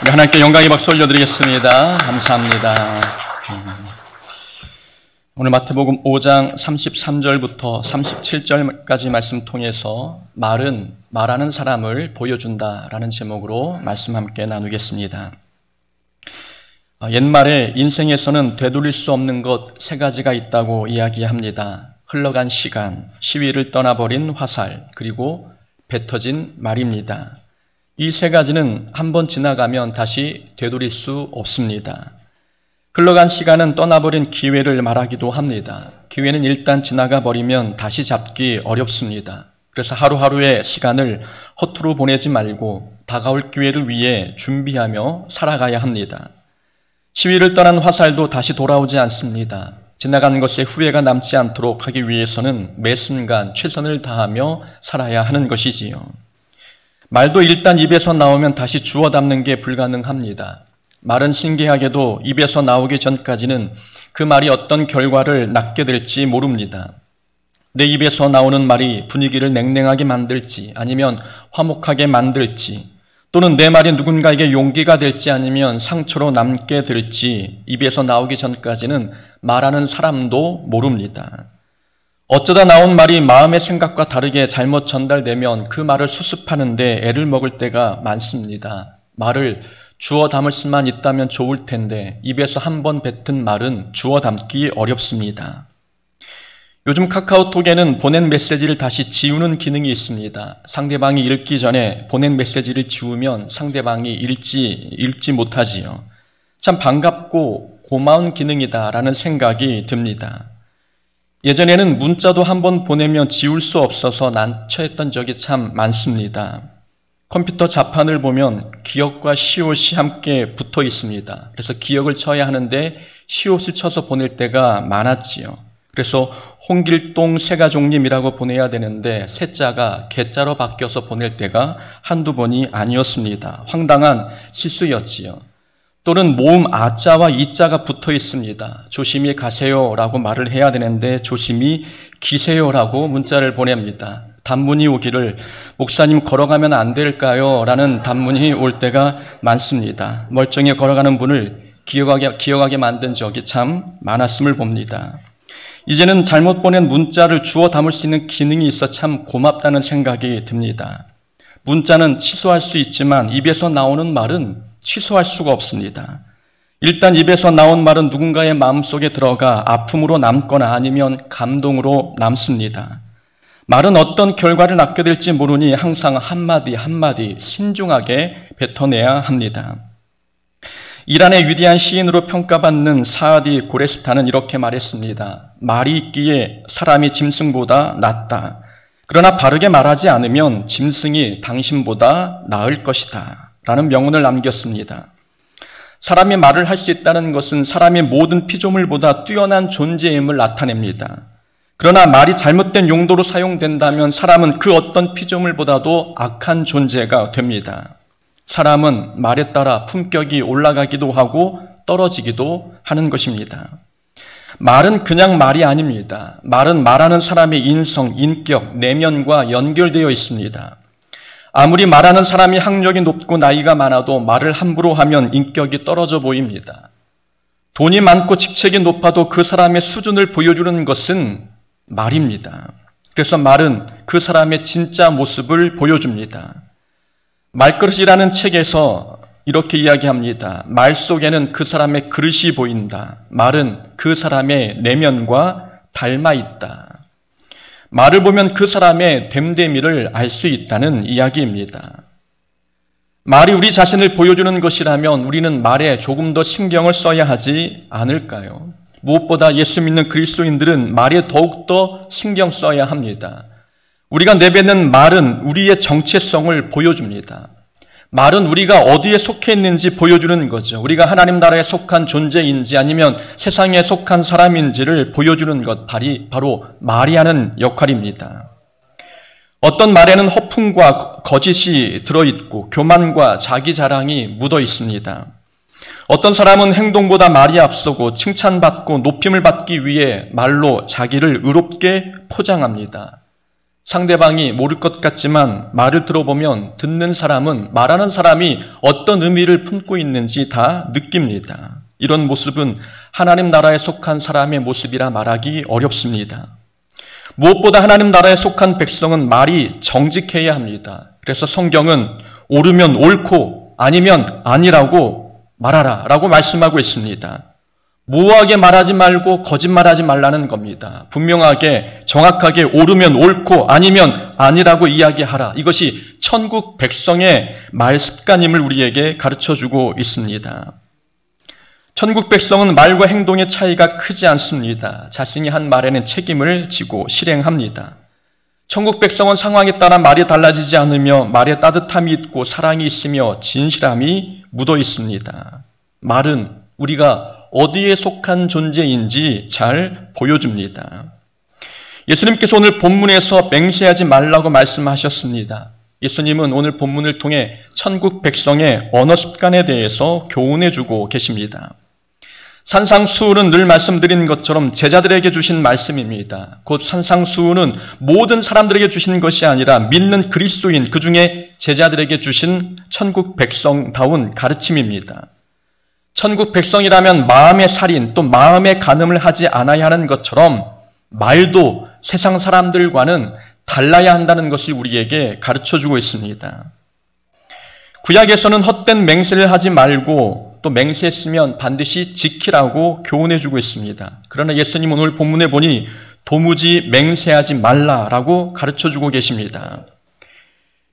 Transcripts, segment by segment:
하나님께 영광의 박수 올려드리겠습니다. 감사합니다. 오늘 마태복음 5장 33절부터 37절까지 말씀 통해서 말은 말하는 사람을 보여준다라는 제목으로 말씀 함께 나누겠습니다. 옛말에 인생에서는 되돌릴 수 없는 것 세 가지가 있다고 이야기합니다. 흘러간 시간, 시위를 떠나버린 화살, 그리고 뱉어진 말입니다. 이 세 가지는 한번 지나가면 다시 되돌릴 수 없습니다. 흘러간 시간은 떠나버린 기회를 말하기도 합니다. 기회는 일단 지나가 버리면 다시 잡기 어렵습니다. 그래서 하루하루의 시간을 허투루 보내지 말고 다가올 기회를 위해 준비하며 살아가야 합니다. 시위를 떠난 화살도 다시 돌아오지 않습니다. 지나간 것에 후회가 남지 않도록 하기 위해서는 매 순간 최선을 다하며 살아야 하는 것이지요. 말도 일단 입에서 나오면 다시 주워 담는 게 불가능합니다. 말은 신기하게도 입에서 나오기 전까지는 그 말이 어떤 결과를 낳게 될지 모릅니다. 내 입에서 나오는 말이 분위기를 냉랭하게 만들지 아니면 화목하게 만들지, 또는 내 말이 누군가에게 용기가 될지 아니면 상처로 남게 될지 입에서 나오기 전까지는 말하는 사람도 모릅니다. 어쩌다 나온 말이 마음의 생각과 다르게 잘못 전달되면 그 말을 수습하는데 애를 먹을 때가 많습니다. 말을 주워 담을 수만 있다면 좋을 텐데 입에서 한 번 뱉은 말은 주워 담기 어렵습니다. 요즘 카카오톡에는 보낸 메시지를 다시 지우는 기능이 있습니다. 상대방이 읽기 전에 보낸 메시지를 지우면 상대방이 읽지 못하지요. 참 반갑고 고마운 기능이다라는 생각이 듭니다. 예전에는 문자도 한 번 보내면 지울 수 없어서 난처했던 적이 참 많습니다. 컴퓨터 자판을 보면 기억과 시옷이 함께 붙어 있습니다. 그래서 기억을 쳐야 하는데 시옷을 쳐서 보낼 때가 많았지요. 그래서 홍길동 세가족님이라고 보내야 되는데 세자가 개자로 바뀌어서 보낼 때가 한두 번이 아니었습니다. 황당한 실수였지요. 또는 모음 아자와 이자가 붙어 있습니다. 조심히 가세요라고 말을 해야 되는데 조심히 기세요라고 문자를 보냅니다. 단문이 오기를 목사님 걸어가면 안 될까요? 라는 단문이 올 때가 많습니다. 멀쩡히 걸어가는 분을 기억하게 만든 적이 참 많았음을 봅니다. 이제는 잘못 보낸 문자를 주워 담을 수 있는 기능이 있어 참 고맙다는 생각이 듭니다. 문자는 취소할 수 있지만 입에서 나오는 말은 취소할 수가 없습니다. 일단 입에서 나온 말은 누군가의 마음속에 들어가 아픔으로 남거나 아니면 감동으로 남습니다. 말은 어떤 결과를 낳게 될지 모르니 항상 한마디 한마디 신중하게 뱉어내야 합니다. 이란의 위대한 시인으로 평가받는 사아디 고레스타는 이렇게 말했습니다. 말이 있기에 사람이 짐승보다 낫다. 그러나 바르게 말하지 않으면 짐승이 당신보다 나을 것이다. 라는 명언을 남겼습니다. 사람이 말을 할 수 있다는 것은 사람의 모든 피조물보다 뛰어난 존재임을 나타냅니다. 그러나 말이 잘못된 용도로 사용된다면 사람은 그 어떤 피조물보다도 악한 존재가 됩니다. 사람은 말에 따라 품격이 올라가기도 하고 떨어지기도 하는 것입니다. 말은 그냥 말이 아닙니다. 말은 말하는 사람의 인성, 인격, 내면과 연결되어 있습니다. 아무리 말하는 사람이 학력이 높고 나이가 많아도 말을 함부로 하면 인격이 떨어져 보입니다. 돈이 많고 직책이 높아도 그 사람의 수준을 보여주는 것은 말입니다. 그래서 말은 그 사람의 진짜 모습을 보여줍니다. 말그릇이라는 책에서 이렇게 이야기합니다. 말 속에는 그 사람의 그릇이 보인다. 말은 그 사람의 내면과 닮아 있다. 말을 보면 그 사람의 됨됨이를 알 수 있다는 이야기입니다. 말이 우리 자신을 보여주는 것이라면 우리는 말에 조금 더 신경을 써야 하지 않을까요? 무엇보다 예수 믿는 그리스도인들은 말에 더욱더 신경 써야 합니다. 우리가 내뱉는 말은 우리의 정체성을 보여줍니다. 말은 우리가 어디에 속해 있는지 보여주는 거죠. 우리가 하나님 나라에 속한 존재인지 아니면 세상에 속한 사람인지를 보여주는 것, 바로 말이 하는 역할입니다. 어떤 말에는 허풍과 거짓이 들어있고 교만과 자기 자랑이 묻어 있습니다. 어떤 사람은 행동보다 말이 앞서고 칭찬받고 높임을 받기 위해 말로 자기를 의롭게 포장합니다. 상대방이 모를 것 같지만 말을 들어보면 듣는 사람은 말하는 사람이 어떤 의미를 품고 있는지 다 느낍니다. 이런 모습은 하나님 나라에 속한 사람의 모습이라 말하기 어렵습니다. 무엇보다 하나님 나라에 속한 백성은 말이 정직해야 합니다. 그래서 성경은 옳으면 옳고 아니면 아니라고 말하라 라고 말씀하고 있습니다. 모호하게 말하지 말고 거짓말하지 말라는 겁니다. 분명하게 정확하게 옳으면 옳고 아니면 아니라고 이야기하라. 이것이 천국 백성의 말 습관임을 우리에게 가르쳐주고 있습니다. 천국 백성은 말과 행동의 차이가 크지 않습니다. 자신이 한 말에는 책임을 지고 실행합니다. 천국 백성은 상황에 따라 말이 달라지지 않으며 말에 따뜻함이 있고 사랑이 있으며 진실함이 묻어 있습니다. 말은 우리가 어디에 속한 존재인지 잘 보여줍니다. 예수님께서 오늘 본문에서 맹세하지 말라고 말씀하셨습니다. 예수님은 오늘 본문을 통해 천국 백성의 언어 습관에 대해서 교훈해주고 계십니다. 산상수훈은 늘 말씀드린 것처럼 제자들에게 주신 말씀입니다. 곧 산상수훈은 모든 사람들에게 주신 것이 아니라 믿는 그리스도인 그 중에 제자들에게 주신 천국 백성다운 가르침입니다. 천국 백성이라면 마음의 살인 또 마음의 간음을 하지 않아야 하는 것처럼 말도 세상 사람들과는 달라야 한다는 것을 우리에게 가르쳐주고 있습니다. 구약에서는 헛된 맹세를 하지 말고 또 맹세했으면 반드시 지키라고 교훈해주고 있습니다. 그러나 예수님은 오늘 본문에 보니 도무지 맹세하지 말라라고 가르쳐주고 계십니다.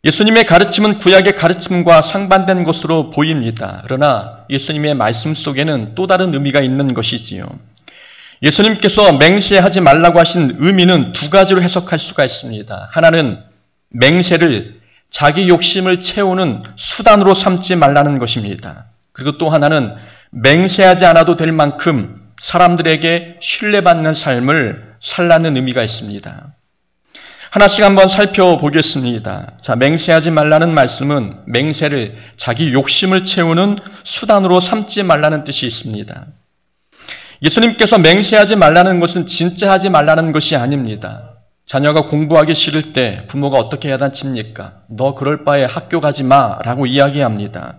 예수님의 가르침은 구약의 가르침과 상반된 것으로 보입니다. 그러나 예수님의 말씀 속에는 또 다른 의미가 있는 것이지요. 예수님께서 맹세하지 말라고 하신 의미는 두 가지로 해석할 수가 있습니다. 하나는 맹세를 자기 욕심을 채우는 수단으로 삼지 말라는 것입니다. 그리고 또 하나는 맹세하지 않아도 될 만큼 사람들에게 신뢰받는 삶을 살라는 의미가 있습니다. 하나씩 한번 살펴보겠습니다. 자, 맹세하지 말라는 말씀은 맹세를 자기 욕심을 채우는 수단으로 삼지 말라는 뜻이 있습니다. 예수님께서 맹세하지 말라는 것은 진짜 하지 말라는 것이 아닙니다. 자녀가 공부하기 싫을 때 부모가 어떻게 야단칩니까? 너 그럴 바에 학교 가지 마라고 이야기합니다.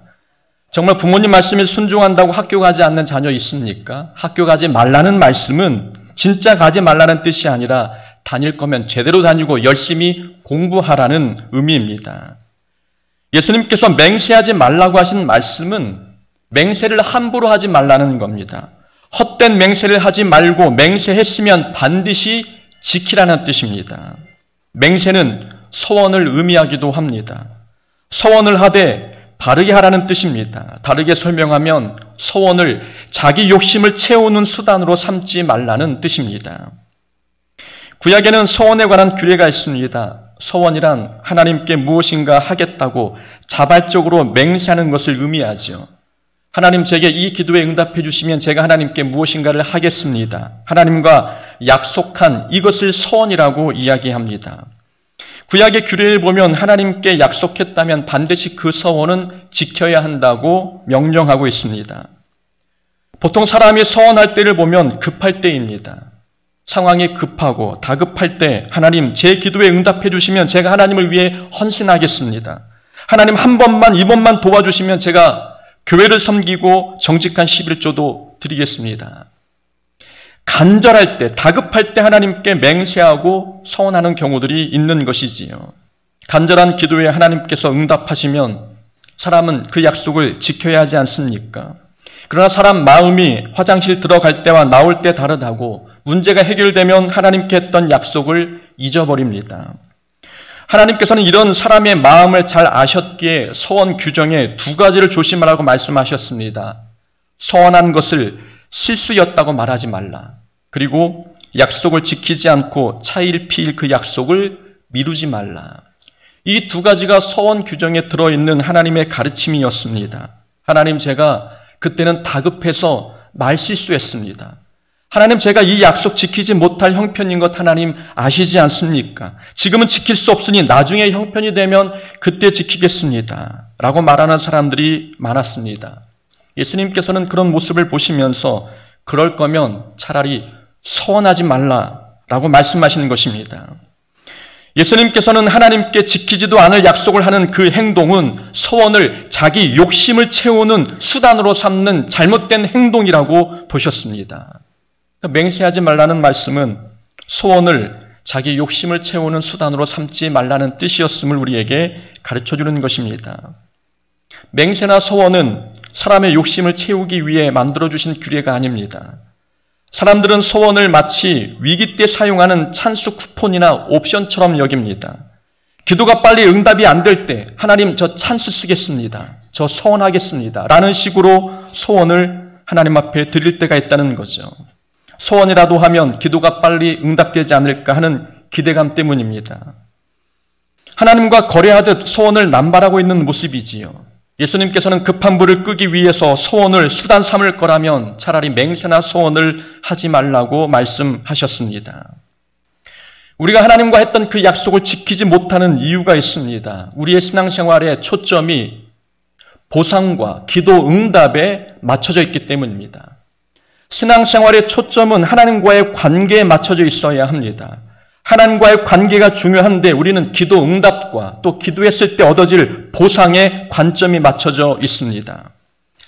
정말 부모님 말씀에 순종한다고 학교 가지 않는 자녀 있습니까? 학교 가지 말라는 말씀은 진짜 가지 말라는 뜻이 아니라 다닐 거면 제대로 다니고 열심히 공부하라는 의미입니다. 예수님께서 맹세하지 말라고 하신 말씀은 맹세를 함부로 하지 말라는 겁니다. 헛된 맹세를 하지 말고 맹세했으면 반드시 지키라는 뜻입니다. 맹세는 서원을 의미하기도 합니다. 서원을 하되 바르게 하라는 뜻입니다. 다르게 설명하면 서원을 자기 욕심을 채우는 수단으로 삼지 말라는 뜻입니다. 구약에는 서원에 관한 규례가 있습니다. 서원이란 하나님께 무엇인가 하겠다고 자발적으로 맹세하는 것을 의미하죠. 하나님 제게 이 기도에 응답해 주시면 제가 하나님께 무엇인가를 하겠습니다. 하나님과 약속한 이것을 서원이라고 이야기합니다. 구약의 규례를 보면 하나님께 약속했다면 반드시 그 서원은 지켜야 한다고 명령하고 있습니다. 보통 사람이 서원할 때를 보면 급할 때입니다. 상황이 급하고 다급할 때 하나님 제 기도에 응답해 주시면 제가 하나님을 위해 헌신하겠습니다. 하나님 한 번만 이번만 도와주시면 제가 교회를 섬기고 정직한 11조도 드리겠습니다. 간절할 때, 다급할 때 하나님께 맹세하고 서원하는 경우들이 있는 것이지요. 간절한 기도에 하나님께서 응답하시면 사람은 그 약속을 지켜야 하지 않습니까? 그러나 사람 마음이 화장실 들어갈 때와 나올 때 다르다고 문제가 해결되면 하나님께 했던 약속을 잊어버립니다. 하나님께서는 이런 사람의 마음을 잘 아셨기에 서원 규정에 두 가지를 조심하라고 말씀하셨습니다. 서원한 것을 실수였다고 말하지 말라. 그리고 약속을 지키지 않고 차일피일 그 약속을 미루지 말라. 이 두 가지가 서원 규정에 들어있는 하나님의 가르침이었습니다. 하나님 제가 그때는 다급해서 말실수했습니다. 하나님 제가 이 약속 지키지 못할 형편인 것 하나님 아시지 않습니까? 지금은 지킬 수 없으니 나중에 형편이 되면 그때 지키겠습니다. 라고 말하는 사람들이 많았습니다. 예수님께서는 그런 모습을 보시면서 그럴 거면 차라리 서원하지 말라라고 말씀하시는 것입니다. 예수님께서는 하나님께 지키지도 않을 약속을 하는 그 행동은 소원을 자기 욕심을 채우는 수단으로 삼는 잘못된 행동이라고 보셨습니다. 맹세하지 말라는 말씀은 소원을 자기 욕심을 채우는 수단으로 삼지 말라는 뜻이었음을 우리에게 가르쳐주는 것입니다. 맹세나 소원은 사람의 욕심을 채우기 위해 만들어주신 규례가 아닙니다. 사람들은 소원을 마치 위기 때 사용하는 찬스 쿠폰이나 옵션처럼 여깁니다. 기도가 빨리 응답이 안 될 때 하나님 저 찬스 쓰겠습니다. 저 소원하겠습니다. 라는 식으로 소원을 하나님 앞에 드릴 때가 있다는 거죠. 소원이라도 하면 기도가 빨리 응답되지 않을까 하는 기대감 때문입니다. 하나님과 거래하듯 소원을 남발하고 있는 모습이지요. 예수님께서는 급한 불을 끄기 위해서 소원을 수단 삼을 거라면 차라리 맹세나 소원을 하지 말라고 말씀하셨습니다. 우리가 하나님과 했던 그 약속을 지키지 못하는 이유가 있습니다. 우리의 신앙생활의 초점이 보상과 기도 응답에 맞춰져 있기 때문입니다. 신앙생활의 초점은 하나님과의 관계에 맞춰져 있어야 합니다. 하나님과의 관계가 중요한데 우리는 기도 응답과 또 기도했을 때 얻어질 보상에 관점이 맞춰져 있습니다.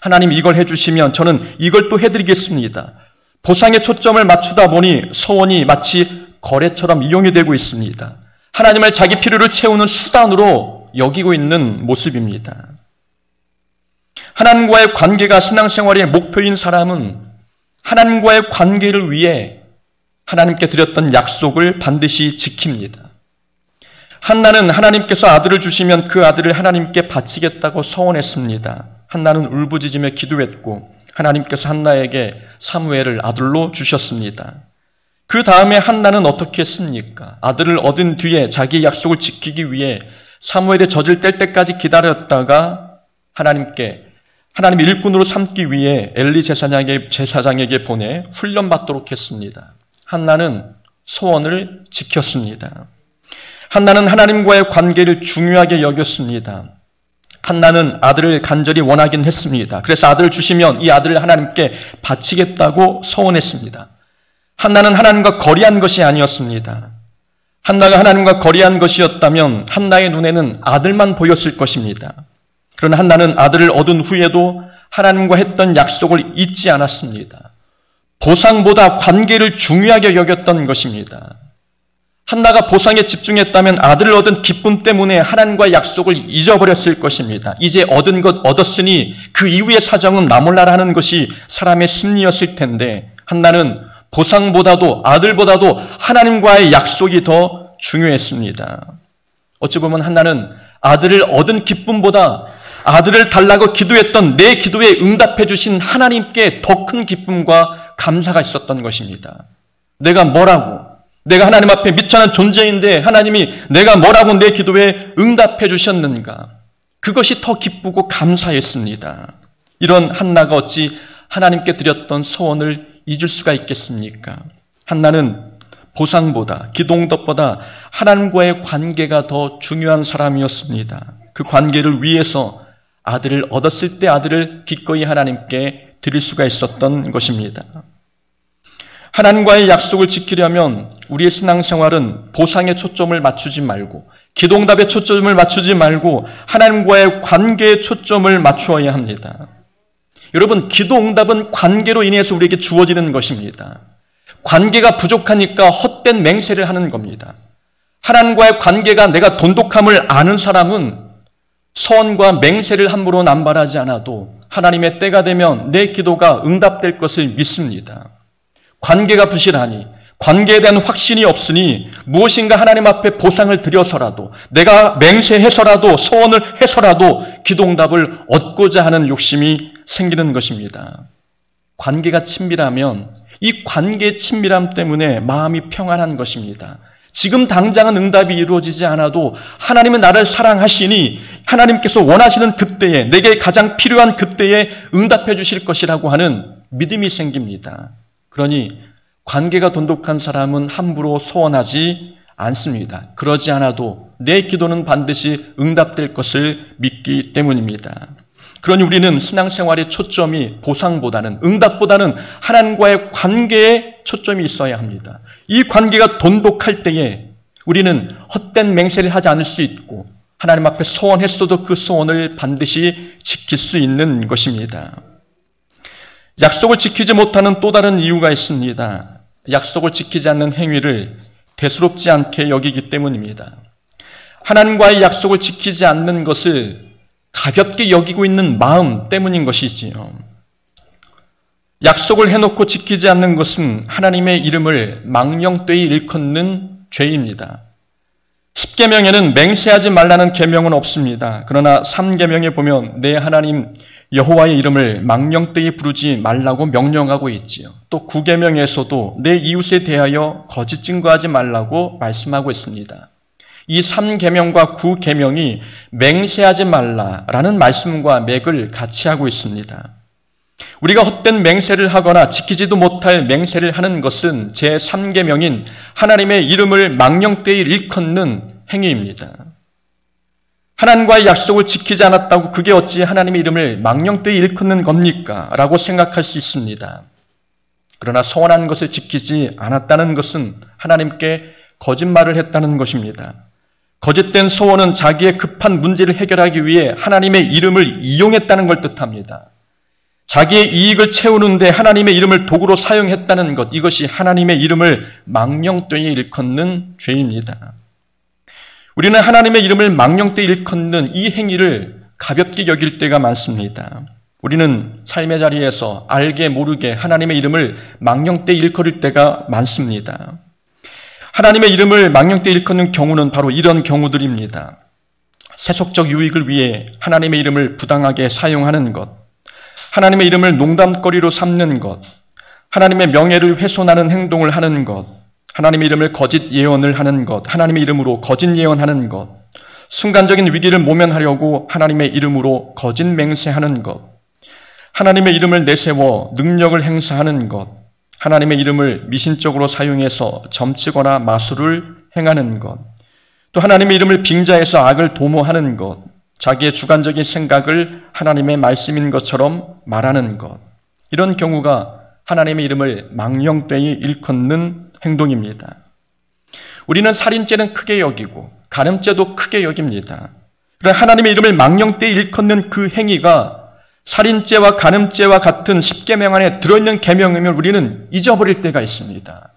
하나님 이걸 해주시면 저는 이걸 또 해드리겠습니다. 보상에 초점을 맞추다 보니 소원이 마치 거래처럼 이용이 되고 있습니다. 하나님을 자기 필요를 채우는 수단으로 여기고 있는 모습입니다. 하나님과의 관계가 신앙생활의 목표인 사람은 하나님과의 관계를 위해 하나님께 드렸던 약속을 반드시 지킵니다. 한나는 하나님께서 아들을 주시면 그 아들을 하나님께 바치겠다고 서원했습니다. 한나는 울부짖으며 기도했고 하나님께서 한나에게 사무엘을 아들로 주셨습니다. 그 다음에 한나는 어떻게 했습니까? 아들을 얻은 뒤에 자기의 약속을 지키기 위해 사무엘의 젖을 뗄 때까지 기다렸다가 하나님 일꾼으로 삼기 위해 엘리 제사장에게 보내 훈련받도록 했습니다. 한나는 소원을 지켰습니다. 한나는 하나님과의 관계를 중요하게 여겼습니다. 한나는 아들을 간절히 원하긴 했습니다. 그래서 아들을 주시면 이 아들을 하나님께 바치겠다고 소원했습니다. 한나는 하나님과 거리한 것이 아니었습니다. 한나가 하나님과 거리한 것이었다면 한나의 눈에는 아들만 보였을 것입니다. 그러나 한나는 아들을 얻은 후에도 하나님과 했던 약속을 잊지 않았습니다. 보상보다 관계를 중요하게 여겼던 것입니다. 한나가 보상에 집중했다면 아들을 얻은 기쁨 때문에 하나님과의 약속을 잊어버렸을 것입니다. 이제 얻은 것 얻었으니 그 이후의 사정은 나 몰라라 하는 것이 사람의 심리였을 텐데 한나는 보상보다도 아들보다도 하나님과의 약속이 더 중요했습니다. 어찌 보면 한나는 아들을 얻은 기쁨보다 아들을 달라고 기도했던 내 기도에 응답해 주신 하나님께 더 큰 기쁨과 감사가 있었던 것입니다. 내가 하나님 앞에 미천한 존재인데 하나님이 내가 뭐라고 내 기도에 응답해 주셨는가? 그것이 더 기쁘고 감사했습니다. 이런 한나가 어찌 하나님께 드렸던 소원을 잊을 수가 있겠습니까? 한나는 보상보다 기도응답보다 하나님과의 관계가 더 중요한 사람이었습니다. 그 관계를 위해서 아들을 얻었을 때 아들을 기꺼이 하나님께 드릴 수가 있었던 것입니다. 하나님과의 약속을 지키려면 우리의 신앙생활은 보상에 초점을 맞추지 말고 기도응답에 초점을 맞추지 말고 하나님과의 관계에 초점을 맞추어야 합니다. 여러분, 기도응답은 관계로 인해서 우리에게 주어지는 것입니다. 관계가 부족하니까 헛된 맹세를 하는 겁니다. 하나님과의 관계가 내가 돈독함을 아는 사람은 소원과 맹세를 함부로 남발하지 않아도 하나님의 때가 되면 내 기도가 응답될 것을 믿습니다. 관계가 부실하니 관계에 대한 확신이 없으니 무엇인가 하나님 앞에 보상을 드려서라도 내가 맹세해서라도 소원을 해서라도 기도응답을 얻고자 하는 욕심이 생기는 것입니다. 관계가 친밀하면 이 관계의 친밀함 때문에 마음이 평안한 것입니다. 지금 당장은 응답이 이루어지지 않아도 하나님은 나를 사랑하시니 하나님께서 원하시는 그때에 내게 가장 필요한 그때에 응답해 주실 것이라고 하는 믿음이 생깁니다. 그러니 관계가 돈독한 사람은 함부로 소원하지 않습니다. 그러지 않아도 내 기도는 반드시 응답될 것을 믿기 때문입니다. 그러니 우리는 신앙생활의 초점이 보상보다는 응답보다는 하나님과의 관계에 초점이 있어야 합니다. 이 관계가 돈독할 때에 우리는 헛된 맹세를 하지 않을 수 있고 하나님 앞에 소원했어도 그 소원을 반드시 지킬 수 있는 것입니다. 약속을 지키지 못하는 또 다른 이유가 있습니다. 약속을 지키지 않는 행위를 대수롭지 않게 여기기 때문입니다. 하나님과의 약속을 지키지 않는 것을 가볍게 여기고 있는 마음 때문인 것이지요. 약속을 해놓고 지키지 않는 것은 하나님의 이름을 망령되이 일컫는 죄입니다. 10계명에는 맹세하지 말라는 계명은 없습니다. 그러나 3계명에 보면 내 하나님 여호와의 이름을 망령되이 부르지 말라고 명령하고 있지요. 또 9계명에서도 내 이웃에 대하여 거짓 증거하지 말라고 말씀하고 있습니다. 이 3계명과 9계명이 맹세하지 말라라는 말씀과 맥을 같이 하고 있습니다. 우리가 헛된 맹세를 하거나 지키지도 못할 맹세를 하는 것은 제3계명인 하나님의 이름을 망령되이 일컫는 행위입니다. 하나님과의 약속을 지키지 않았다고 그게 어찌 하나님의 이름을 망령되이 일컫는 겁니까? 라고 생각할 수 있습니다. 그러나 소원한 것을 지키지 않았다는 것은 하나님께 거짓말을 했다는 것입니다. 거짓된 소원은 자기의 급한 문제를 해결하기 위해 하나님의 이름을 이용했다는 걸 뜻합니다. 자기의 이익을 채우는데 하나님의 이름을 도구로 사용했다는 것, 이것이 하나님의 이름을 망령되이 일컫는 죄입니다. 우리는 하나님의 이름을 망령되이 일컫는 이 행위를 가볍게 여길 때가 많습니다. 우리는 삶의 자리에서 알게 모르게 하나님의 이름을 망령되이 일컬을 때가 많습니다. 하나님의 이름을 망령되이 일컫는 경우는 바로 이런 경우들입니다. 세속적 유익을 위해 하나님의 이름을 부당하게 사용하는 것, 하나님의 이름을 농담거리로 삼는 것, 하나님의 명예를 훼손하는 행동을 하는 것, 하나님의 이름을 거짓 예언을 하는 것, 하나님의 이름으로 거짓 예언하는 것, 순간적인 위기를 모면하려고 하나님의 이름으로 거짓 맹세하는 것, 하나님의 이름을 내세워 능력을 행사하는 것, 하나님의 이름을 미신적으로 사용해서 점치거나 마술을 행하는 것, 또 하나님의 이름을 빙자해서 악을 도모하는 것, 자기의 주관적인 생각을 하나님의 말씀인 것처럼 말하는 것, 이런 경우가 하나님의 이름을 망령되이 일컫는 행동입니다. 우리는 살인죄는 크게 여기고 간음죄도 크게 여깁니다. 그러나 하나님의 이름을 망령되이 일컫는 그 행위가 살인죄와 간음죄와 같은 10계명 안에 들어있는 계명이면 우리는 잊어버릴 때가 있습니다.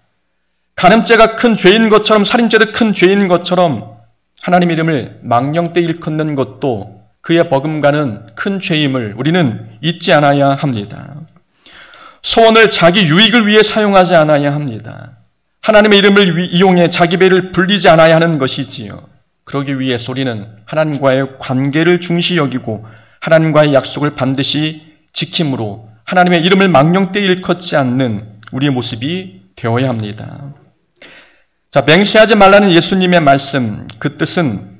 간음죄가 큰 죄인 것처럼 살인죄도 큰 죄인 것처럼 하나님의 이름을 망령되이 일컫는 것도 그의 버금가는 큰 죄임을 우리는 잊지 않아야 합니다. 소원을 자기 유익을 위해 사용하지 않아야 합니다. 하나님의 이름을 이용해 자기 배를 불리지 않아야 하는 것이지요. 그러기 위해서 우리는 하나님과의 관계를 중시 여기고 하나님과의 약속을 반드시 지킴으로 하나님의 이름을 망령되이 일컫지 않는 우리의 모습이 되어야 합니다. 자, 맹세하지 말라는 예수님의 말씀, 그 뜻은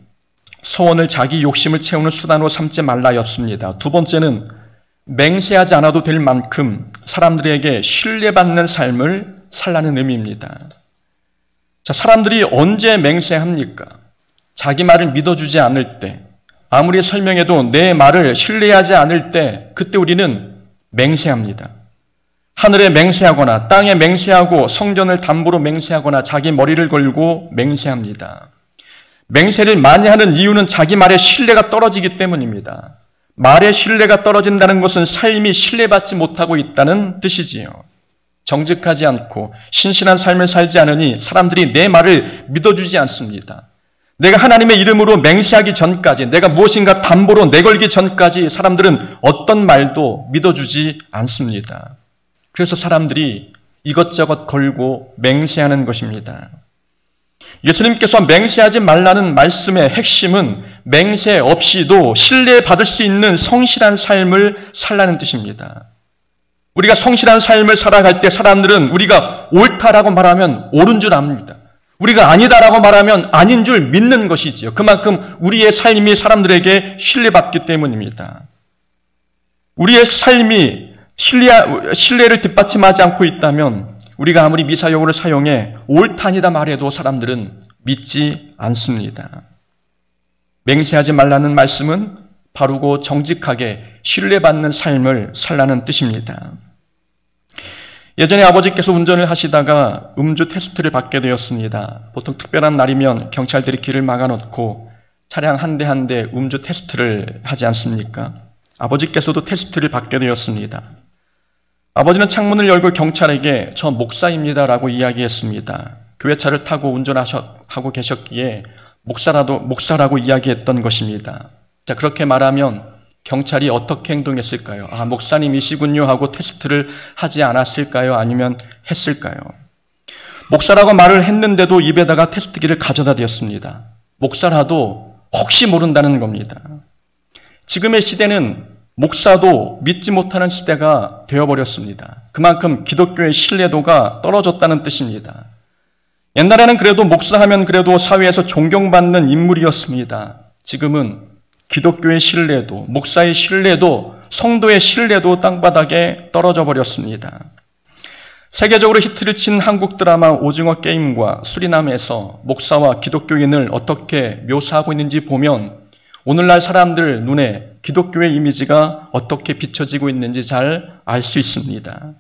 소원을 자기 욕심을 채우는 수단으로 삼지 말라였습니다. 두 번째는 맹세하지 않아도 될 만큼 사람들에게 신뢰받는 삶을 살라는 의미입니다. 자, 사람들이 언제 맹세합니까? 자기 말을 믿어주지 않을 때, 아무리 설명해도 내 말을 신뢰하지 않을 때, 그때 우리는 맹세합니다. 하늘에 맹세하거나 땅에 맹세하고 성전을 담보로 맹세하거나 자기 머리를 걸고 맹세합니다. 맹세를 많이 하는 이유는 자기 말에 신뢰가 떨어지기 때문입니다. 말에 신뢰가 떨어진다는 것은 삶이 신뢰받지 못하고 있다는 뜻이지요. 정직하지 않고 신실한 삶을 살지 않으니 사람들이 내 말을 믿어주지 않습니다. 내가 하나님의 이름으로 맹세하기 전까지, 내가 무엇인가 담보로 내걸기 전까지 사람들은 어떤 말도 믿어주지 않습니다. 그래서 사람들이 이것저것 걸고 맹세하는 것입니다. 예수님께서 맹세하지 말라는 말씀의 핵심은 맹세 없이도 신뢰받을 수 있는 성실한 삶을 살라는 뜻입니다. 우리가 성실한 삶을 살아갈 때 사람들은 우리가 옳다라고 말하면 옳은 줄 압니다. 우리가 아니다라고 말하면 아닌 줄 믿는 것이지요. 그만큼 우리의 삶이 사람들에게 신뢰받기 때문입니다. 우리의 삶이 신뢰를 뒷받침하지 않고 있다면 우리가 아무리 미사여구를 사용해 옳다 아니다 말해도 사람들은 믿지 않습니다. 맹세하지 말라는 말씀은 바르고 정직하게 신뢰받는 삶을 살라는 뜻입니다. 예전에 아버지께서 운전을 하시다가 음주 테스트를 받게 되었습니다. 보통 특별한 날이면 경찰들이 길을 막아놓고 차량 한 대 한 대 음주 테스트를 하지 않습니까? 아버지께서도 테스트를 받게 되었습니다. 아버지는 창문을 열고 경찰에게 저 목사입니다라고 이야기했습니다. 교회차를 타고 운전하고 계셨기에 목사라고 이야기했던 것입니다. 자, 그렇게 말하면 경찰이 어떻게 행동했을까요? 아, 목사님이시군요 하고 테스트를 하지 않았을까요? 아니면 했을까요? 목사라고 말을 했는데도 입에다가 테스트기를 가져다 대었습니다. 목사라도 혹시 모른다는 겁니다. 지금의 시대는 목사도 믿지 못하는 시대가 되어버렸습니다. 그만큼 기독교의 신뢰도가 떨어졌다는 뜻입니다. 옛날에는 그래도 목사하면 그래도 사회에서 존경받는 인물이었습니다. 지금은 기독교의 신뢰도, 목사의 신뢰도, 성도의 신뢰도 땅바닥에 떨어져 버렸습니다. 세계적으로 히트를 친 한국 드라마 오징어 게임과 수리남에서 목사와 기독교인을 어떻게 묘사하고 있는지 보면 오늘날 사람들 눈에 기독교의 이미지가 어떻게 비춰지고 있는지 잘 알 수 있습니다.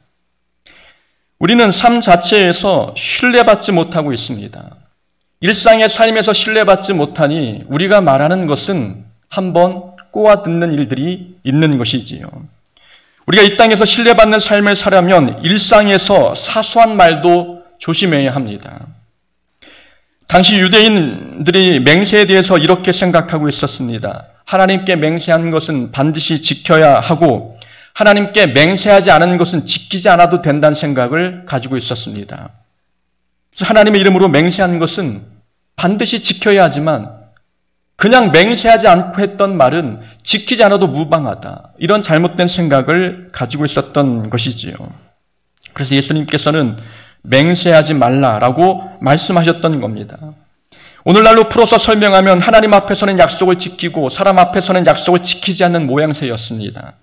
우리는 삶 자체에서 신뢰받지 못하고 있습니다. 일상의 삶에서 신뢰받지 못하니 우리가 말하는 것은 한번 꼬아듣는 일들이 있는 것이지요. 우리가 이 땅에서 신뢰받는 삶을 살려면 일상에서 사소한 말도 조심해야 합니다. 당시 유대인들이 맹세에 대해서 이렇게 생각하고 있었습니다. 하나님께 맹세한 것은 반드시 지켜야 하고 하나님께 맹세하지 않은 것은 지키지 않아도 된다는 생각을 가지고 있었습니다. 그래서 하나님의 이름으로 맹세한 것은 반드시 지켜야 하지만 그냥 맹세하지 않고 했던 말은 지키지 않아도 무방하다. 이런 잘못된 생각을 가지고 있었던 것이지요. 그래서 예수님께서는 맹세하지 말라라고 말씀하셨던 겁니다. 오늘날로 풀어서 설명하면 하나님 앞에서는 약속을 지키고 사람 앞에서는 약속을 지키지 않는 모양새였습니다.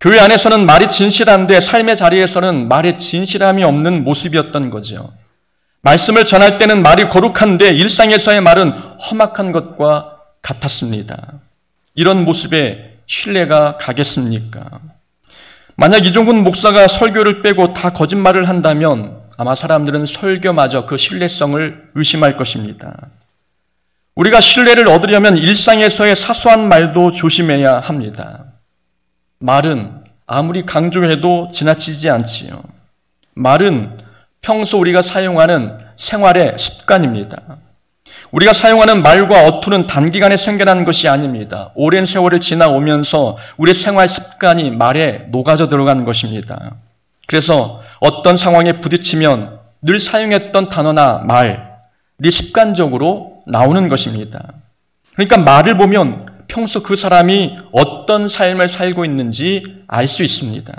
교회 안에서는 말이 진실한데 삶의 자리에서는 말에 진실함이 없는 모습이었던 거죠. 말씀을 전할 때는 말이 거룩한데 일상에서의 말은 험악한 것과 같았습니다. 이런 모습에 신뢰가 가겠습니까? 만약 이종근 목사가 설교를 빼고 다 거짓말을 한다면 아마 사람들은 설교마저 그 신뢰성을 의심할 것입니다. 우리가 신뢰를 얻으려면 일상에서의 사소한 말도 조심해야 합니다. 말은 아무리 강조해도 지나치지 않지요. 말은 평소 우리가 사용하는 생활의 습관입니다. 우리가 사용하는 말과 어투는 단기간에 생겨난 것이 아닙니다. 오랜 세월을 지나오면서 우리의 생활 습관이 말에 녹아져 들어간 것입니다. 그래서 어떤 상황에 부딪히면 늘 사용했던 단어나 말이 습관적으로 나오는 것입니다. 그러니까 말을 보면 평소 그 사람이 어떤 삶을 살고 있는지 알 수 있습니다.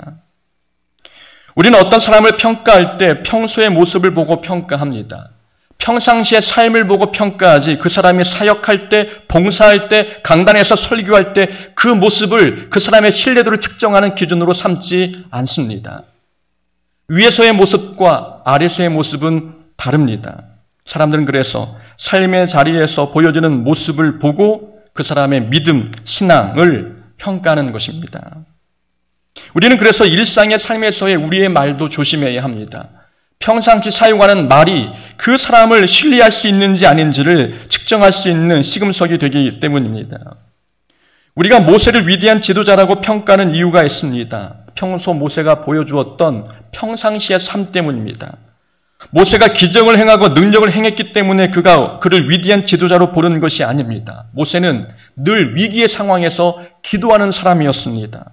우리는 어떤 사람을 평가할 때 평소의 모습을 보고 평가합니다. 평상시의 삶을 보고 평가하지 그 사람이 사역할 때, 봉사할 때, 강단에서 설교할 때 그 모습을 그 사람의 신뢰도를 측정하는 기준으로 삼지 않습니다. 위에서의 모습과 아래서의 모습은 다릅니다. 사람들은 그래서 삶의 자리에서 보여지는 모습을 보고 그 사람의 믿음, 신앙을 평가하는 것입니다. 우리는 그래서 일상의 삶에서의 우리의 말도 조심해야 합니다. 평상시 사용하는 말이 그 사람을 신뢰할 수 있는지 아닌지를 측정할 수 있는 시금석이 되기 때문입니다. 우리가 모세를 위대한 지도자라고 평가하는 이유가 있습니다. 평소 모세가 보여주었던 평상시의 삶 때문입니다. 모세가 기적을 행하고 능력을 행했기 때문에 그를 위대한 지도자로 보는 것이 아닙니다. 모세는 늘 위기의 상황에서 기도하는 사람이었습니다.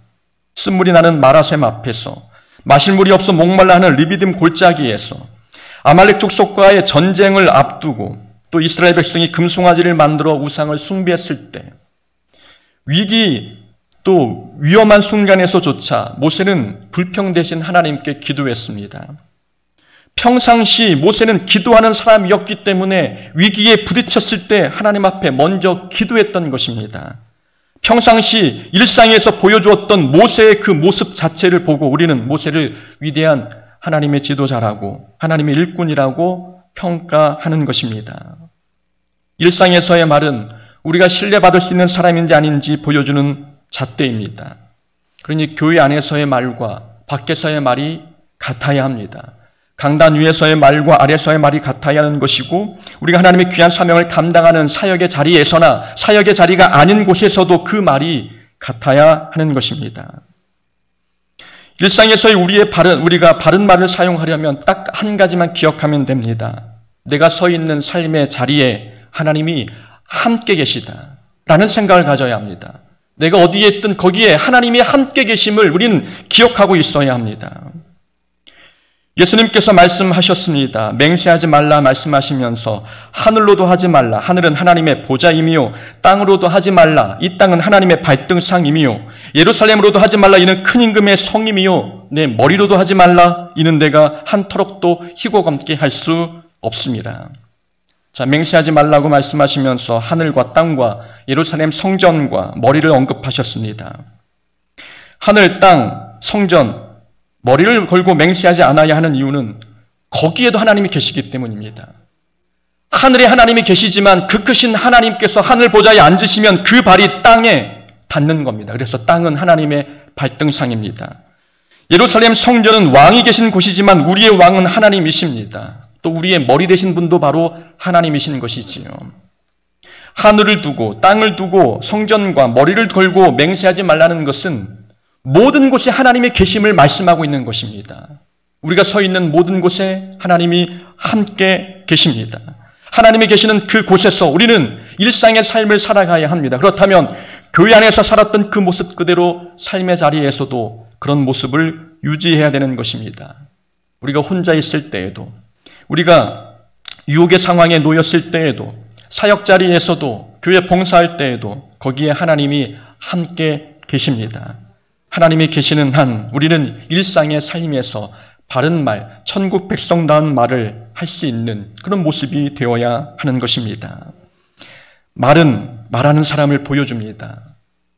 쓴물이 나는 마라샘 앞에서, 마실 물이 없어 목말라 하는 리비딤 골짜기에서, 아말렉 족속과의 전쟁을 앞두고 또 이스라엘 백성이 금송아지를 만들어 우상을 숭배했을 때 위기 또 위험한 순간에서조차 모세는 불평 대신 하나님께 기도했습니다. 평상시 모세는 기도하는 사람이었기 때문에 위기에 부딪혔을 때 하나님 앞에 먼저 기도했던 것입니다. 평상시 일상에서 보여주었던 모세의 그 모습 자체를 보고 우리는 모세를 위대한 하나님의 지도자라고, 하나님의 일꾼이라고 평가하는 것입니다. 일상에서의 말은 우리가 신뢰받을 수 있는 사람인지 아닌지 보여주는 잣대입니다. 그러니 교회 안에서의 말과 밖에서의 말이 같아야 합니다. 강단 위에서의 말과 아래서의 말이 같아야 하는 것이고 우리가 하나님의 귀한 사명을 감당하는 사역의 자리에서나 사역의 자리가 아닌 곳에서도 그 말이 같아야 하는 것입니다. 일상에서의 우리가 바른 말을 사용하려면 딱 한 가지만 기억하면 됩니다. 내가 서 있는 삶의 자리에 하나님이 함께 계시다 라는 생각을 가져야 합니다. 내가 어디에 있든 거기에 하나님이 함께 계심을 우리는 기억하고 있어야 합니다. 예수님께서 말씀하셨습니다. 맹세하지 말라 말씀하시면서 하늘로도 하지 말라. 하늘은 하나님의 보좌이미요 땅으로도 하지 말라. 이 땅은 하나님의 발등상이미요 예루살렘으로도 하지 말라. 이는 큰 임금의 성이미요 내 머리로도 하지 말라. 이는 내가 한터럭도 희고 검게 할 수 없습니다. 자, 맹세하지 말라고 말씀하시면서 하늘과 땅과 예루살렘 성전과 머리를 언급하셨습니다. 하늘, 땅, 성전, 머리를 걸고 맹세하지 않아야 하는 이유는 거기에도 하나님이 계시기 때문입니다. 하늘에 하나님이 계시지만 그 크신 하나님께서 하늘 보좌에 앉으시면 그 발이 땅에 닿는 겁니다. 그래서 땅은 하나님의 발등상입니다. 예루살렘 성전은 왕이 계신 곳이지만 우리의 왕은 하나님이십니다. 또 우리의 머리 되신 분도 바로 하나님이신 것이지요. 하늘을 두고 땅을 두고 성전과 머리를 걸고 맹세하지 말라는 것은 모든 곳에 하나님의 계심을 말씀하고 있는 것입니다. 우리가 서 있는 모든 곳에 하나님이 함께 계십니다. 하나님이 계시는 그 곳에서 우리는 일상의 삶을 살아가야 합니다. 그렇다면 교회 안에서 살았던 그 모습 그대로 삶의 자리에서도 그런 모습을 유지해야 되는 것입니다. 우리가 혼자 있을 때에도 우리가 유혹의 상황에 놓였을 때에도 사역 자리에서도 교회 봉사할 때에도 거기에 하나님이 함께 계십니다. 하나님이 계시는 한 우리는 일상의 삶에서 바른 말, 천국 백성다운 말을 할 수 있는 그런 모습이 되어야 하는 것입니다. 말은 말하는 사람을 보여줍니다.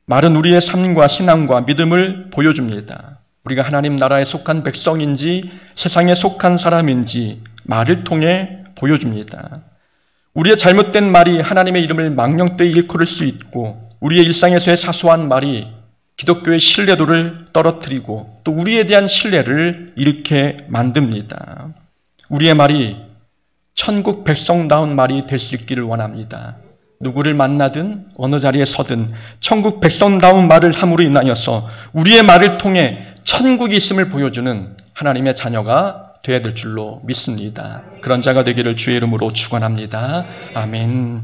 말은 우리의 삶과 신앙과 믿음을 보여줍니다. 우리가 하나님 나라에 속한 백성인지 세상에 속한 사람인지 말을 통해 보여줍니다. 우리의 잘못된 말이 하나님의 이름을 망령되이 일컬을 수 있고 우리의 일상에서의 사소한 말이 기독교의 신뢰도를 떨어뜨리고 또 우리에 대한 신뢰를 잃게 만듭니다. 우리의 말이 천국 백성다운 말이 될 수 있기를 원합니다. 누구를 만나든 어느 자리에 서든 천국 백성다운 말을 함으로 인하여서 우리의 말을 통해 천국이 있음을 보여주는 하나님의 자녀가 되어야 될 줄로 믿습니다. 그런 자가 되기를 주의 이름으로 축원합니다. 아멘.